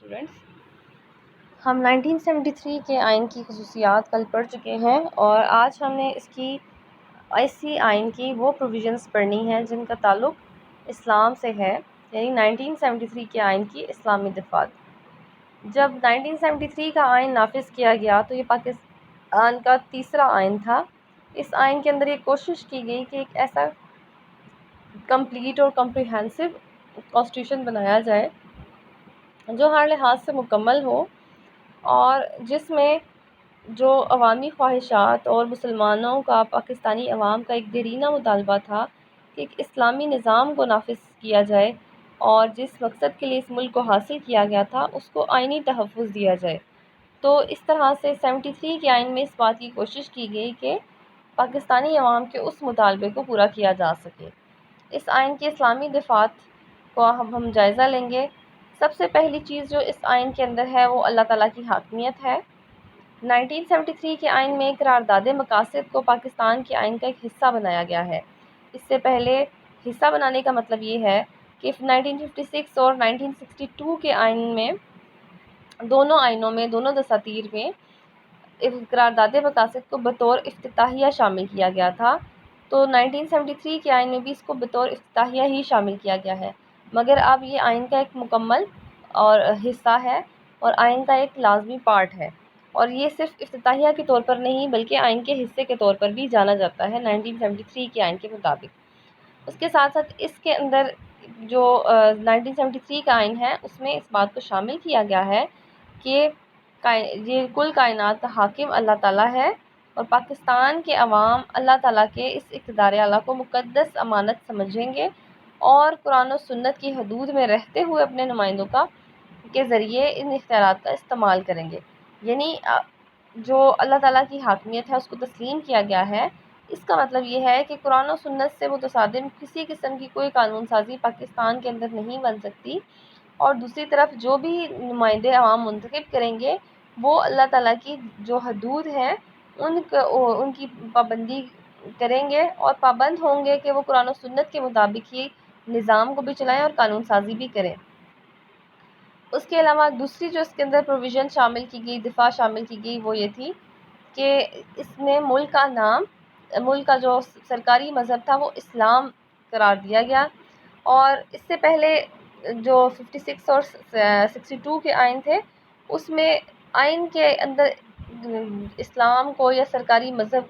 Students, ہم 1973 کے آئین کی خصوصیات کل پڑھ چکے ہیں اور آج ہم نے ایسی آئین کی وہ پروویژنز پڑھنی ہیں جن کا تعلق اسلام سے ہے، یعنی 1973 کے آئین کی اسلامی دفعات۔ جب 1973 کا آئین نافذ کیا گیا تو یہ پاکستان کا تیسرا آئین تھا۔ اس آئین کے اندر یہ کوشش کی گئی کہ ایک ایسا کمپلیٹ اور کمپریہنسو کانسٹیٹیوشن بنایا جائے جو ہر لحاظ سے مکمل ہو اور جس میں جو عوامی خواہشات اور مسلمانوں کا، پاکستانی عوام کا ایک دیرینہ مطالبہ تھا کہ ایک اسلامی نظام کو نافذ کیا جائے اور جس مقصد کے لیے اس ملک کو حاصل کیا گیا تھا اس کو آئینی تحفظ دیا جائے۔ تو اس طرح سے 73 کے آئین میں اس بات کی کوشش کی گئی کہ پاکستانی عوام کے اس مطالبے کو پورا کیا جا سکے۔ اس آئین کی اسلامی دفعات کو ہم جائزہ لیں گے۔ سب سے پہلی چیز جو اس آئین کے اندر ہے وہ اللہ تعالیٰ کی حاکمیت ہے۔ 1973 کے آئین میں قرارداد مقاصد کو پاکستان کے آئین کا ایک حصہ بنایا گیا ہے۔ اس سے پہلے حصہ بنانے کا مطلب یہ ہے کہ 1956 اور 1962 کے آئین میں دونوں آئینوں میں، دونوں دساتیر میں قرارداد مقاصد کو بطور افتتاحیہ شامل کیا گیا تھا، تو 1973 کے آئین میں بھی اس کو بطور افتتاحیہ ہی شامل کیا گیا ہے، مگر اب یہ آئین کا ایک مکمل اور حصہ ہے اور آئین کا ایک لازمی پارٹ ہے، اور یہ صرف افتتاحیہ کے طور پر نہیں بلکہ آئین کے حصے کے طور پر بھی جانا جاتا ہے 1973 کے آئین کے مطابق۔ اس کے ساتھ ساتھ اس کے اندر جو 1973 کا آئین ہے اس میں اس بات کو شامل کیا گیا ہے کہ یہ کل کائنات کا حاکم اللہ تعالیٰ ہے اور پاکستان کے عوام اللہ تعالیٰ کے اس اقتدار اعلیٰ کو مقدس امانت سمجھیں گے اور قرآن و سنت کی حدود میں رہتے ہوئے اپنے نمائندوں کے ذریعے ان اختیارات کا استعمال کریں گے۔ یعنی جو اللہ تعالیٰ کی حاکمیت ہے اس کو تسلیم کیا گیا ہے۔ اس کا مطلب یہ ہے کہ قرآن و سنت سے متصادم کسی قسم کی کوئی قانون سازی پاکستان کے اندر نہیں بن سکتی، اور دوسری طرف جو بھی نمائندے عوام منتخب کریں گے وہ اللہ تعالیٰ کی جو حدود ہیں ان کی پابندی کریں گے اور پابند ہوں گے کہ وہ قرآن و سنت کے مطابق ہی نظام کو بھی چلائیں اور قانون سازی بھی کریں۔ اس کے علاوہ دوسری جو اس کے اندر پروویژن شامل کی گئی، دفعہ شامل کی گئی، وہ یہ تھی کہ اس میں ملک کا جو سرکاری مذہب تھا وہ اسلام قرار دیا گیا، اور اس سے پہلے جو 56 اور 62 کے آئین تھے اس میں آئین کے اندر اسلام کو یا سرکاری مذہب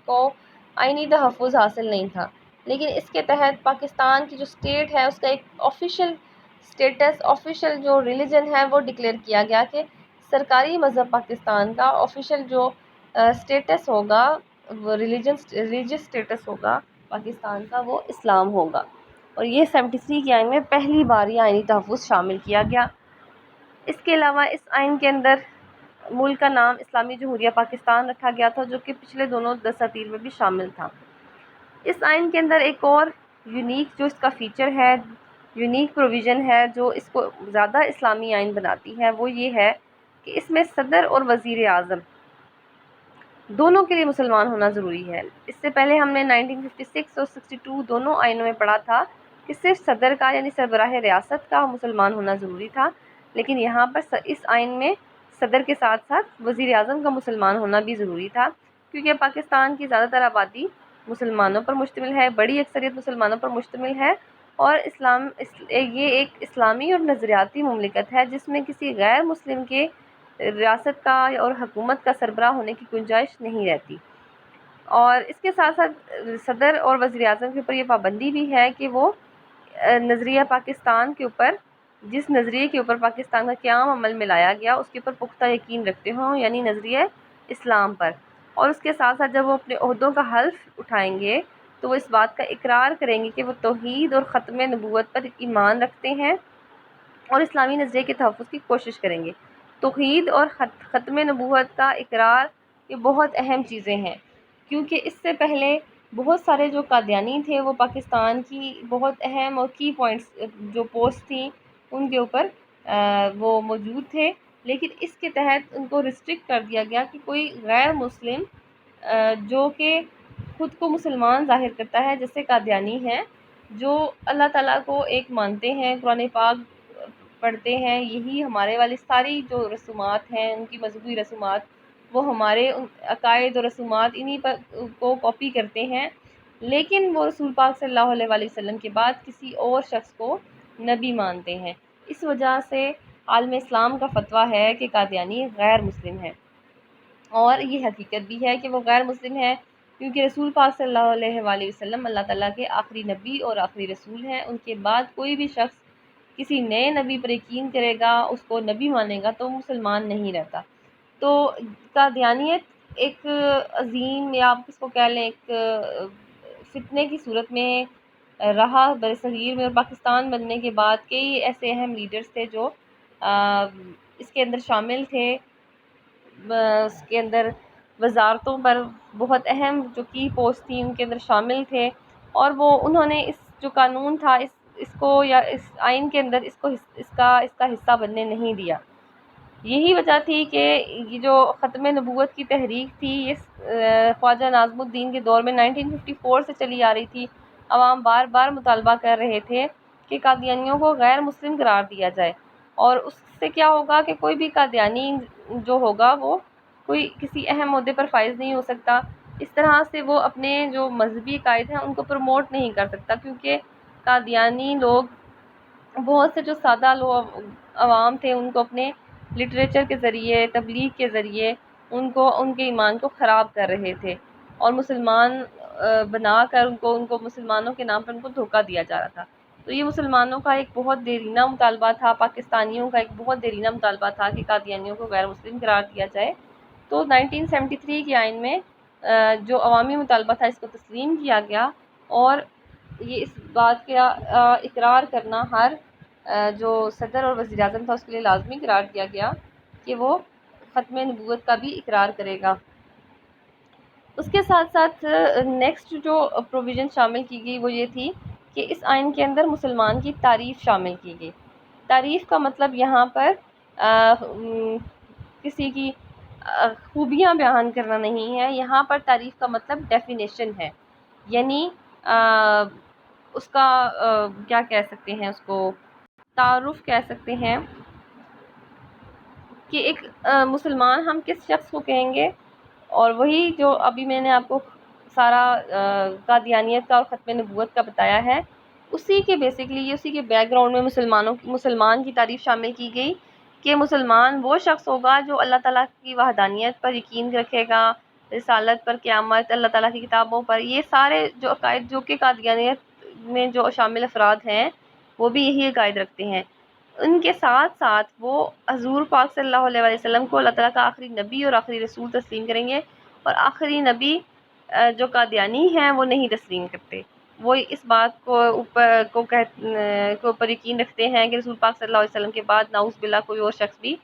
کو آئینی تحفظ حاصل نہیں تھا، لیکن اس کے تحت پاکستان کی جو اسٹیٹ ہے اس کا ایک آفیشیل جو ریلیجن ہے وہ ڈکلیئر کیا گیا کہ سرکاری مذہب پاکستان کا آفیشیل جو اسٹیٹس ہوگا، وہ ریلیجس اسٹیٹس ہوگا پاکستان کا، وہ اسلام ہوگا، اور یہ 73 کے آئین میں پہلی بار یہ آئینی تحفظ شامل کیا گیا۔ اس کے علاوہ اس آئین کے اندر ملک کا نام اسلامی جمہوریہ پاکستان رکھا گیا تھا جو کہ پچھلے دونوں دساتیر میں بھی شامل تھا۔ اس آئین کے اندر ایک اور یونیک جو اس کا فیچر ہے، یونیک پروویژن ہے جو اس کو زیادہ اسلامی آئین بناتی ہے، وہ یہ ہے کہ اس میں صدر اور وزیر اعظم دونوں کے لیے مسلمان ہونا ضروری ہے۔ اس سے پہلے ہم نے 1956 اور 62 دونوں آئینوں میں پڑھا تھا کہ صرف صدر کا یعنی سربراہ ریاست کا مسلمان ہونا ضروری تھا، لیکن یہاں پر اس آئین میں صدر کے ساتھ ساتھ وزیر اعظم کا مسلمان ہونا بھی ضروری تھا، کیونکہ پاکستان کی زیادہ تر آبادی مسلمانوں پر مشتمل ہے، بڑی اکثریت مسلمانوں پر مشتمل ہے، اور یہ ایک اسلامی اور نظریاتی مملکت ہے جس میں کسی غیر مسلم کے ریاست کا اور حکومت کا سربراہ ہونے کی گنجائش نہیں رہتی۔ اور اس کے ساتھ ساتھ صدر اور وزیر اعظم کے اوپر یہ پابندی بھی ہے کہ وہ نظریہ پاکستان کے اوپر، جس نظریے کے اوپر پاکستان کا قیام عمل میں لایا گیا اس کے اوپر پختہ یقین رکھتے ہوں، یعنی نظریہ اسلام پر، اور اس کے ساتھ ساتھ جب وہ اپنے عہدوں کا حلف اٹھائیں گے تو وہ اس بات کا اقرار کریں گے کہ وہ توحید اور ختم نبوت پر ایمان رکھتے ہیں اور اسلامی نظریے کے تحفظ کی کوشش کریں گے۔ توحید اور ختم نبوت کا اقرار یہ بہت اہم چیزیں ہیں، کیونکہ اس سے پہلے بہت سارے جو قادیانی تھے وہ پاکستان کی بہت اہم اور کی پوائنٹس جو پوسٹ تھیں ان کے اوپر وہ موجود تھے، لیکن اس کے تحت ان کو ریسٹرکٹ کر دیا گیا کہ کوئی غیر مسلم جو کہ خود کو مسلمان ظاہر کرتا ہے، جیسے قادیانی ہیں جو اللہ تعالیٰ کو ایک مانتے ہیں، قرآن پاک پڑھتے ہیں، یہی ہمارے والی ساری جو رسومات ہیں ان کی مذہبی رسومات، وہ ہمارے عقائد اور رسومات انہی پر کو کاپی کرتے ہیں، لیکن وہ رسول پاک صلی اللہ علیہ وآلہ وسلم کے بعد کسی اور شخص کو نبی مانتے ہیں۔ اس وجہ سے عالم اسلام کا فتویٰ ہے کہ قادیانی غیر مسلم ہے، اور یہ حقیقت بھی ہے کہ وہ غیر مسلم ہے، کیونکہ رسول پاک صلی اللہ علیہ وآلہ وسلم اللہ تعالیٰ کے آخری نبی اور آخری رسول ہیں۔ ان کے بعد کوئی بھی شخص کسی نئے نبی پر یقین کرے گا، اس کو نبی مانے گا، تو مسلمان نہیں رہتا۔ تو قادیانیت ایک عظیم، یا آپ کس کو کہہ لیں، ایک فتنے کی صورت میں رہا برصغیر میں، اور پاکستان بننے کے بعد کئی ایسے اہم لیڈرز تھے جو اس کے اندر شامل تھے، اس کے اندر وزارتوں پر بہت اہم جو کی پوسٹ تھی ان کے اندر شامل تھے، اور وہ انہوں نے اس جو قانون تھا اس کو، یا اس آئین کے اندر اس کا حصہ بننے نہیں دیا۔ یہی وجہ تھی کہ یہ جو ختم نبوت کی تحریک تھی، اس خواجہ ناظم الدین کے دور میں 1954 سے چلی آ رہی تھی۔ عوام بار بار مطالبہ کر رہے تھے کہ قادیانیوں کو غیر مسلم قرار دیا جائے، اور اس سے کیا ہوگا کہ کوئی بھی قادیانی جو ہوگا وہ کوئی کسی اہم عہدے پر فائز نہیں ہو سکتا۔ اس طرح سے وہ اپنے جو مذہبی عقائد ہیں ان کو پروموٹ نہیں کر سکتا، کیونکہ قادیانی لوگ، بہت سے جو سادہ لوگ عوام تھے، ان کو اپنے لٹریچر کے ذریعے، تبلیغ کے ذریعے ان کے ایمان کو خراب کر رہے تھے، اور مسلمان بنا کر ان کو مسلمانوں کے نام پر ان کو دھوکہ دیا جا رہا تھا۔ تو یہ مسلمانوں کا ایک بہت دیرینہ مطالبہ تھا، پاکستانیوں کا ایک بہت دیرینہ مطالبہ تھا کہ قادیانیوں کو غیر مسلم قرار دیا جائے۔ تو 1973 کے آئین میں جو عوامی مطالبہ تھا اس کو تسلیم کیا گیا، اور یہ اس بات کا اقرار کرنا ہر جو صدر اور وزیر اعظم تھا اس کے لیے لازمی قرار دیا گیا کہ وہ ختم نبوت کا بھی اقرار کرے گا۔ اس کے ساتھ ساتھ نیکسٹ جو پروویژن شامل کی گئی وہ یہ تھی کہ اس آئین کے اندر مسلمان کی تعریف شامل کی گئی۔ تعریف کا مطلب یہاں پر کسی کی خوبیاں بیان کرنا نہیں ہے، یہاں پر تعریف کا مطلب ڈیفینیشن ہے، یعنی اس کا کیا کہہ سکتے ہیں، اس کو تعارف کہہ سکتے ہیں کہ ایک مسلمان ہم کس شخص کو کہیں گے، اور وہی جو ابھی میں نے آپ کو سارا قادیانیت کا اور ختم نبوت کا بتایا ہے، اسی کے بیسکلی اسی کے بیک گراؤنڈ میں مسلمان کی تعریف شامل کی گئی کہ مسلمان وہ شخص ہوگا جو اللہ تعالیٰ کی وحدانیت پر یقین رکھے گا، رسالت پر، قیامت، اللہ تعالیٰ کی کتابوں پر، یہ سارے جو عقائد جو کہ قادیانیت میں جو شامل افراد ہیں وہ بھی یہی عقائد رکھتے ہیں۔ ان کے ساتھ ساتھ وہ حضور پاک صلی اللہ علیہ وسلم کو اللہ تعالیٰ کا آخری نبی اور آخری رسول تسلیم کریں گے، اور آخری نبی جو قادیانی ہیں وہ نہیں تسلیم کرتے۔ وہ اس بات کو اوپر یقین رکھتے ہیں کہ رسول پاک صلی اللہ علیہ وسلم کے بعد نعوذ باللہ کوئی اور شخص بھی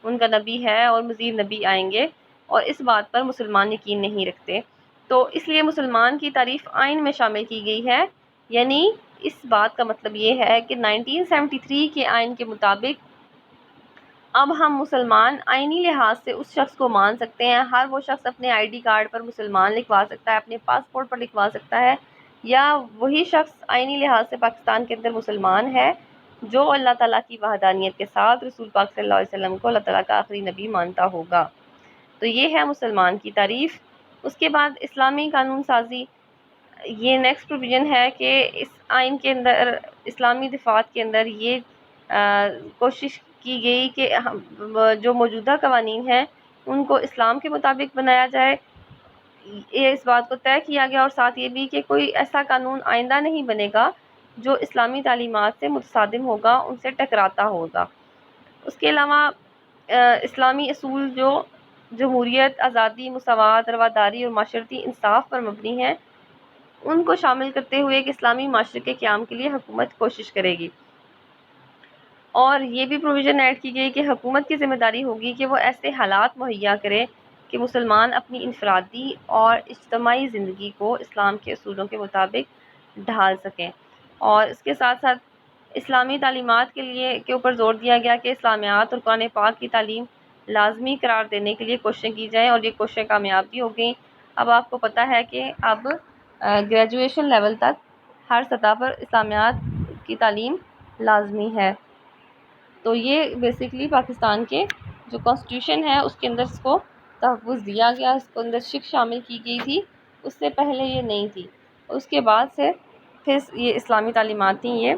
ان کا نبی ہے، اور مزید نبی آئیں گے، اور اس بات پر مسلمان یقین نہیں رکھتے۔ تو اس لیے مسلمان کی تعریف آئین میں شامل کی گئی ہے، یعنی اس بات کا مطلب یہ ہے کہ 1973 کے آئین کے مطابق اب ہم مسلمان آئینی لحاظ سے اس شخص کو مان سکتے ہیں۔ ہر وہ شخص اپنے آئی ڈی کارڈ پر مسلمان لکھوا سکتا ہے، اپنے پاسپورٹ پر لکھوا سکتا ہے، یا وہی شخص آئینی لحاظ سے پاکستان کے اندر مسلمان ہے جو اللہ تعالیٰ کی وحدانیت کے ساتھ رسول پاک صلی اللہ علیہ وسلم کو اللہ تعالیٰ کا آخری نبی مانتا ہوگا۔ تو یہ ہے مسلمان کی تعریف۔ اس کے بعد اسلامی قانون سازی، یہ نیکسٹ پروویژن ہے کہ اس آئین کے اندر، اسلامی دفعات کے اندر یہ کوشش کی گئی کہ جو موجودہ قوانین ہیں ان کو اسلام کے مطابق بنایا جائے۔ یہ اس بات کو طے کیا گیا، اور ساتھ یہ بھی کہ کوئی ایسا قانون آئندہ نہیں بنے گا جو اسلامی تعلیمات سے متصادم ہوگا، ان سے ٹکراتا ہوگا۔ اس کے علاوہ اسلامی اصول جو جمہوریت، آزادی، مساوات، رواداری اور معاشرتی انصاف پر مبنی ہیں، ان کو شامل کرتے ہوئے کہ اسلامی معاشرے کے قیام کے لیے حکومت کوشش کرے گی۔ اور یہ بھی پروویژن ایڈ کی گئی کہ حکومت کی ذمہ داری ہوگی کہ وہ ایسے حالات مہیا کرے کہ مسلمان اپنی انفرادی اور اجتماعی زندگی کو اسلام کے اصولوں کے مطابق ڈھال سکیں۔ اور اس کے ساتھ ساتھ اسلامی تعلیمات کے اوپر زور دیا گیا کہ اسلامیات اور قرآن پاک کی تعلیم لازمی قرار دینے کے لیے کوششیں کی جائیں، اور یہ کوششیں کامیاب بھی ہو گئیں۔ اب آپ کو پتہ ہے کہ اب گریجویشن لیول تک ہر سطح پر اسلامیات کی تعلیم لازمی ہے۔ تو یہ بیسکلی پاکستان کے جو کانسٹیٹیوشن ہے اس کے اندر اس کو تحفظ دیا گیا، اس کو اندر شک شامل کی گئی تھی، اس سے پہلے یہ نہیں تھی، اس کے بعد سے پھر یہ اسلامی تعلیمات تھیں، یہ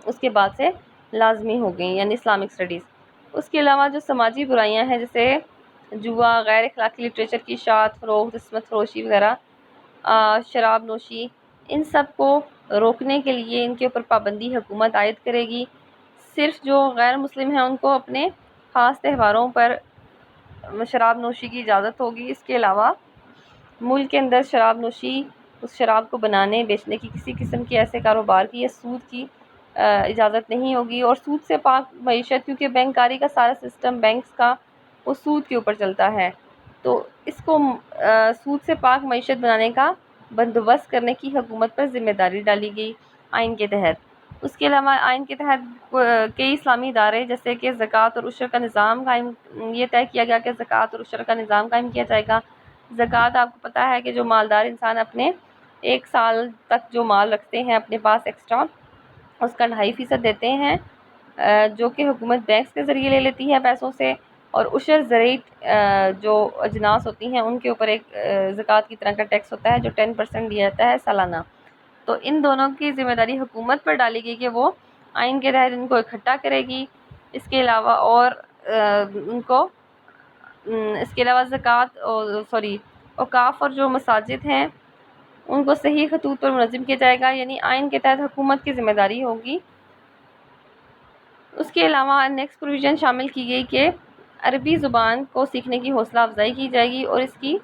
اس کے بعد سے لازمی ہو گئیں، یعنی اسلامک اسٹڈیز۔ اس کے علاوہ جو سماجی برائیاں ہیں جیسے جوا، غیر اخلاقی لٹریچر کی اشاعت، فروخت، عصمت فروشی وغیرہ، شراب نوشی، ان سب کو روکنے کے لیے ان کے اوپر پابندی حکومت عائد کرے گی۔ صرف جو غیر مسلم ہیں ان کو اپنے خاص تہواروں پر شراب نوشی کی اجازت ہوگی۔ اس کے علاوہ ملک کے اندر شراب نوشی، اس شراب کو بنانے بیچنے کی کسی قسم کے ایسے کاروبار کی یا سود کی اجازت نہیں ہوگی، اور سود سے پاک معیشت، کیونکہ بینکاری کا سارا سسٹم بینکس کا وہ سود کے اوپر چلتا ہے، تو اس کو سود سے پاک معیشت بنانے کا بندوبست کرنے کی حکومت پر ذمہ داری ڈالی گئی آئین کے تحت۔ اس کے علاوہ آئین کے تحت کئی اسلامی ادارے جیسے کہ زکوٰۃ اور عشر کا نظام قائم، یہ طے کیا گیا کہ زکوٰۃ اور عشر کا نظام قائم کیا جائے گا۔ زکوٰۃ آپ کو پتہ ہے کہ جو مالدار انسان اپنے 1 سال تک جو مال رکھتے ہیں اپنے پاس ایکسٹرا، اس کا 2.5% دیتے ہیں، جو کہ حکومت بینکس کے ذریعے لے لیتی ہے پیسوں سے، اور عشر زرعی جو اجناس ہوتی ہیں ان کے اوپر ایک زکوٰۃ کی طرح کا ٹیکس ہوتا ہے جو 10% دیا جاتا ہے سالانہ۔ تو ان دونوں کی ذمہ داری حکومت پر ڈالی گئی کہ وہ آئین کے تحت ان کو اکٹھا کرے گی۔ اس کے علاوہ اور ان کو اس کے علاوہ اوقاف اور جو مساجد ہیں ان کو صحیح خطوط پر منظم کیا جائے گا، یعنی آئین کے تحت حکومت کی ذمہ داری ہوگی۔ اس کے علاوہ نیکسٹ پروویژن شامل کی گئی کہ عربی زبان کو سیکھنے کی حوصلہ افزائی کی جائے گی، اور اس کی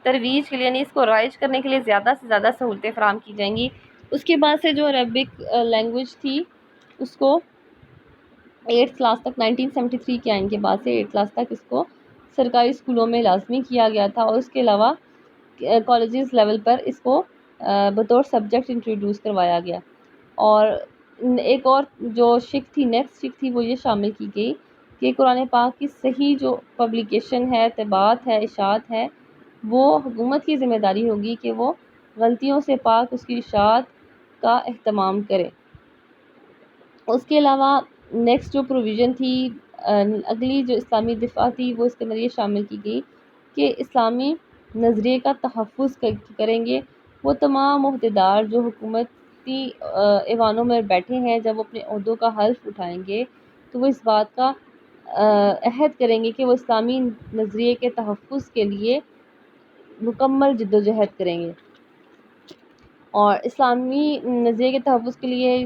ترویج کے لیے، یعنی اس کو رائج کرنے کے لیے زیادہ سے زیادہ سہولتیں فراہم کی جائیں گی۔ اس کے بعد سے جو عربک لینگویج تھی اس کو 8th کلاس تک، 1973 کے آئین کے بعد سے 8th کلاس تک اس کو سرکاری اسکولوں میں لازمی کیا گیا تھا، اور اس کے علاوہ کالجز لیول پر اس کو بطور سبجیکٹ انٹروڈیوس کروایا گیا۔ اور ایک اور جو شک تھی، نیکسٹ شک تھی، وہ یہ شامل کی گئی کہ قرآن پاک کی صحیح جو پبلیکیشن ہے، طباعت ہے، اشاعت ہے، وہ حکومت کی ذمہ داری ہوگی کہ وہ غلطیوں سے پاک اس کی اشاعت کا اہتمام کرے۔ اس کے علاوہ نیکسٹ جو پروویژن تھی، اگلی جو اسلامی دفاع تھی، وہ اس کے اندر یہ شامل کی گئی کہ اسلامی نظریے کا تحفظ کریں گے وہ تمام عہدیدار جو حکومتی ایوانوں میں بیٹھے ہیں، جب وہ اپنے عہدوں کا حلف اٹھائیں گے تو وہ اس بات کا عہد کریں گے کہ وہ اسلامی نظریے کے تحفظ کے لیے مکمل جد و جہد کریں گے۔ اور اسلامی نظریے کے تحفظ کے لیے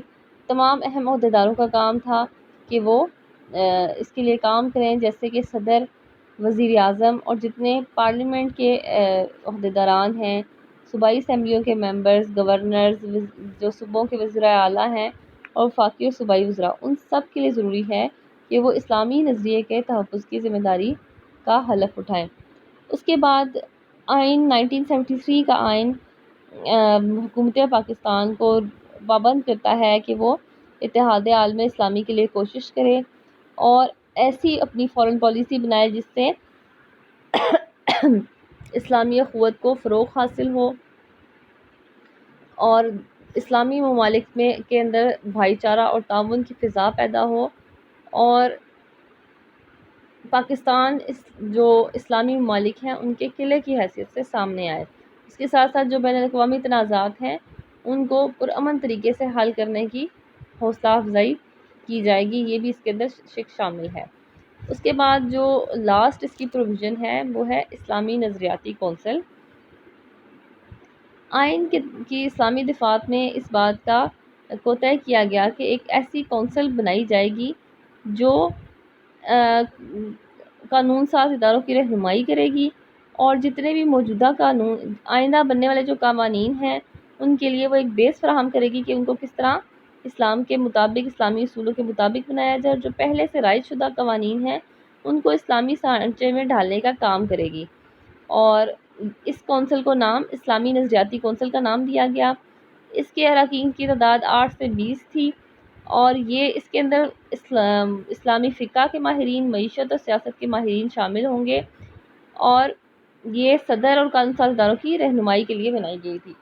تمام اہم عہدیداروں کا کام تھا کہ وہ اس کے لیے کام کریں، جیسے کہ صدر، وزیر اعظم، اور جتنے پارلیمنٹ کے عہدیداران ہیں، صوبائی اسمبلیوں کے ممبرز، گورنرز، جو صوبوں کے وزراء اعلیٰ ہیں، اور وفاقی اور صوبائی وزراء، ان سب کے لیے ضروری ہے کہ وہ اسلامی نظریے کے تحفظ کی ذمہ داری کا حلف اٹھائیں۔ اس کے بعد آئین 1973 کا آئین حکومت پاکستان کو پابند کرتا ہے کہ وہ اتحاد عالم اسلامی کے لیے کوشش کرے اور ایسی اپنی فارن پالیسی بنائے جس سے اسلامی اخوت کو فروغ حاصل ہو اور اسلامی ممالک کے اندر بھائی چارہ اور تعاون کی فضا پیدا ہو، اور پاکستان جو اسلامی ممالک ہیں ان کے قلعے کی حیثیت سے سامنے آئے۔ اس کے ساتھ ساتھ جو بین الاقوامی تنازعات ہیں ان کو پرامن طریقے سے حل کرنے کی حوصلہ افزائی کی جائے گی، یہ بھی اس کے اندر شک شامل ہے۔ اس کے بعد جو لاسٹ اس کی پروویژن ہے وہ ہے اسلامی نظریاتی کونسل۔ آئین کی اسلامی دفعات میں اس بات کو طے کیا گیا کہ ایک ایسی کونسل بنائی جائے گی جو قانون ساز اداروں کی رہنمائی کرے گی، اور جتنے بھی موجودہ قانون، آئندہ بننے والے جو قوانین ہیں ان کے لیے وہ ایک بیس فراہم کرے گی کہ ان کو کس طرح اسلام کے مطابق، اسلامی اصولوں کے مطابق بنایا جائے، اور جو پہلے سے رائج شدہ قوانین ہیں ان کو اسلامی سانچے میں ڈھالنے کا کام کرے گی۔ اور اس کونسل کو نام اسلامی نظریاتی کونسل کا نام دیا گیا۔ اس کے اراکین کی تعداد 8 سے 20 تھی، اور یہ اس کے اندر اسلامی فقہ کے ماہرین، معیشت اور سیاست کے ماہرین شامل ہوں گے، اور یہ صدر اور قانون ساز اداروں کی رہنمائی کے لیے بنائی گئی تھی۔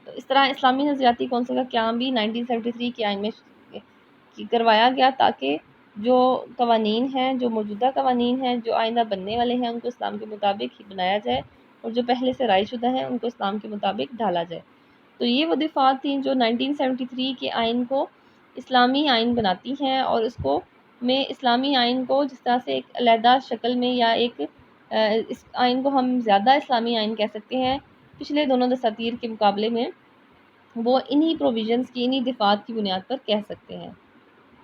تو اس طرح اسلامی نظریاتی کونسل کا قیام بھی 1973 کے آئین میں کروایا گیا تاکہ جو قوانین ہیں، جو موجودہ قوانین ہیں، جو آئندہ بننے والے ہیں، ان کو اسلام کے مطابق ہی بنایا جائے، اور جو پہلے سے رائج شدہ ہیں ان کو اسلام کے مطابق ڈھالا جائے۔ تو یہ وہ دفعات تھیں جو 1973 کے آئین کو اسلامی آئین بناتی ہیں، اور اس کو میں اسلامی آئین کو جس طرح سے ایک علیحدہ شکل میں، یا ایک اس آئین کو ہم زیادہ اسلامی آئین کہہ سکتے ہیں پچھلے دونوں دساتیر کے مقابلے میں، وہ انہی پروویژنس کی، انہی دفعات کی بنیاد پر کہہ سکتے ہیں۔